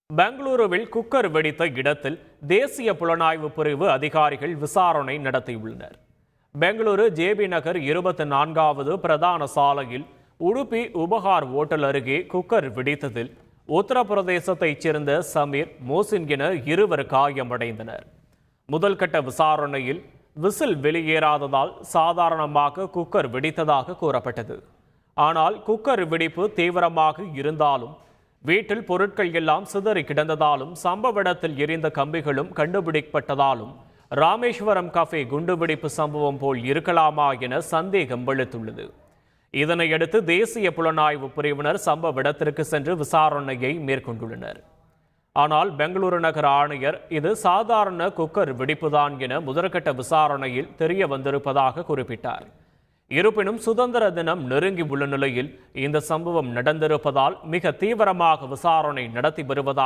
பெங்களூருவில் குக்கர் வெடித்த இடத்தில் தேசிய புலனாய்வு பிரிவு அதிகாரிகள் விசாரணை நடத்தியுள்ளனர். பெங்களூரு ஜேபி நகர் 24வது பிரதான சாலையில் உடுப்பி உபகார் ஓட்டல் அருகே குக்கர் வெடித்ததில் உத்தரப்பிரதேசத்தைச் சேர்ந்த சமீர், மோசின் என இருவர் காயமடைந்தனர். முதல் கட்ட விசாரணையில் விசில் வெளியேறாததால் சாதாரணமாக குக்கர் வெடித்ததாக கூறப்பட்டது. ஆனால் குக்கர் வெடிப்பு தீவிரமாக இருந்தாலும் வீட்டில் பொருட்கள் எல்லாம் சிதறி கிடந்ததாலும் சம்பவ இடத்தில் எரிந்த கம்பிகளும் கண்டுபிடிக்கப்பட்டதாலும் ராமேஸ்வரம் கஃபே குண்டுவெடிப்பு சம்பவம் போல் இருக்கலாமா என சந்தேகம் எழுந்துள்ளது. இதனையடுத்து தேசிய புலனாய்வு பிரிவினர் சம்பவ இடத்திற்கு சென்று விசாரணையை மேற்கொண்டுள்ளனர். ஆனால் பெங்களூரு நகர ஆணையர் இது சாதாரண குக்கர் வெடிப்புதான் என முதற்கட்ட விசாரணையில் தெரிய வந்திருப்பதாக குறிப்பிட்டார். இருப்பினும் சுதந்திர தினம் நெருங்கி உள்ள நிலையில் இந்த சம்பவம் நடந்திருப்பதால் மிக தீவிரமாக விசாரணை நடத்தி வருவதாக